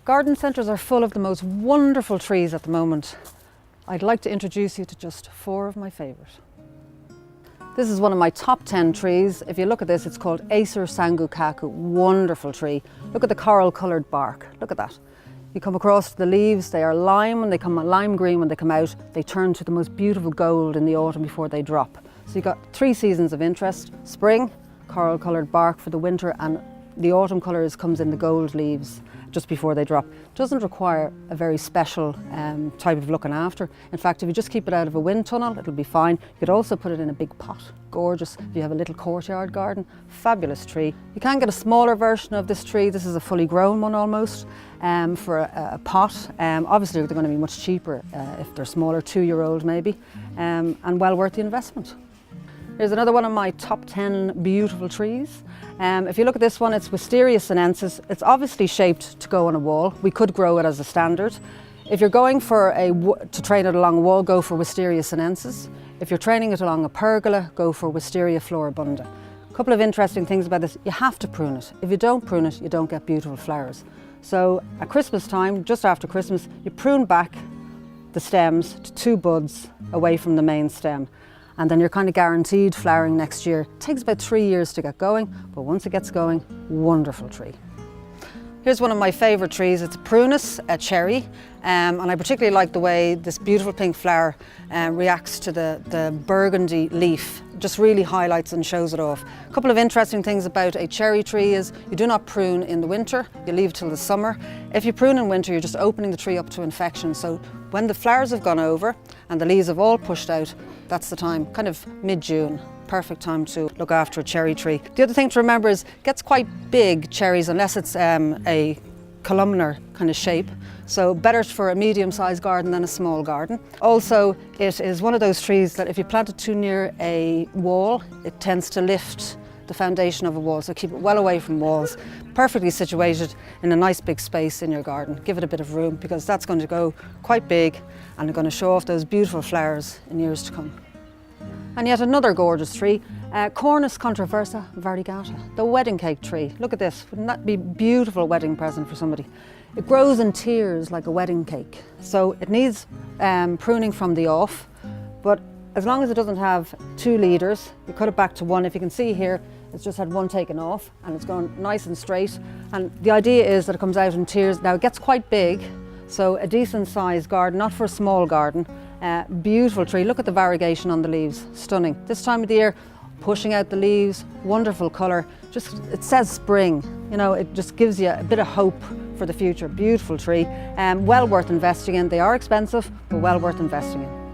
Garden centres are full of the most wonderful trees at the moment. I'd like to introduce you to just 4 of my favourite. This is one of my top 10 trees. If you look at this, it's called Sursangu Kaku. Wonderful tree. Look at the coral coloured bark. Look at that. You come across the leaves, they are lime when they come lime green when they come out. They turn to the most beautiful gold in the autumn before they drop. So you've got 3 seasons of interest. Spring, coral coloured bark for the winter, and the autumn colours comes in the gold leaves just before they drop. Doesn't require a very special type of looking after. In fact, if you just keep it out of a wind tunnel, it'll be fine. You could also put it in a big pot. Gorgeous if you have a little courtyard garden. Fabulous tree. You can get a smaller version of this tree. This is a fully grown one almost for a pot. Obviously they're going to be much cheaper if they're smaller, 2-year-old maybe, and well worth the investment. Here's another one of my top 10 beautiful trees. If you look at this one, it's Wisteria sinensis. It's obviously shaped to go on a wall. We could grow it as a standard. If you're going for to train it along a wall, go for Wisteria sinensis. If you're training it along a pergola, go for Wisteria Floribunda. A couple of interesting things about this: you have to prune it. If you don't prune it, you don't get beautiful flowers. So at Christmas time, just after Christmas, you prune back the stems to 2 buds away from the main stem. And then you're kind of guaranteed flowering next year. It takes about 3 years to get going, but once it gets going, wonderful tree. Here's one of my favourite trees. It's a Prunus Cherry, and I particularly like the way this beautiful pink flower reacts to the burgundy leaf. Just really highlights and shows it off. A couple of interesting things about a cherry tree is you do not prune in the winter, you leave till the summer. If you prune in winter, you're just opening the tree up to infection. So when the flowers have gone over and the leaves have all pushed out, that's the time, kind of mid-June. Perfect time to look after a cherry tree. The other thing to remember is it gets quite big, cherries, unless it's a columnar kind of shape. So better for a medium-sized garden than a small garden. Also, it is one of those trees that if you plant it too near a wall, it tends to lift the foundation of a wall. So keep it well away from walls. Perfectly situated in a nice big space in your garden. Give it a bit of room because that's going to go quite big and they're going to show off those beautiful flowers in years to come. And yet another gorgeous tree, Cornus controversa variegata, the wedding cake tree. Look at this, wouldn't that be a beautiful wedding present for somebody? It grows in tiers like a wedding cake. So it needs pruning from the off, but as long as it doesn't have 2 leaders, you cut it back to 1. If you can see here, it's just had 1 taken off and it's gone nice and straight. And the idea is that it comes out in tiers. Now it gets quite big, so a decent sized garden, not for a small garden. Beautiful tree. Look at the variegation on the leaves, stunning. This time of the year, pushing out the leaves, wonderful colour. Just, it says spring, you know, it just gives you a bit of hope for the future. Beautiful tree, well worth investing in. They are expensive, but well worth investing in.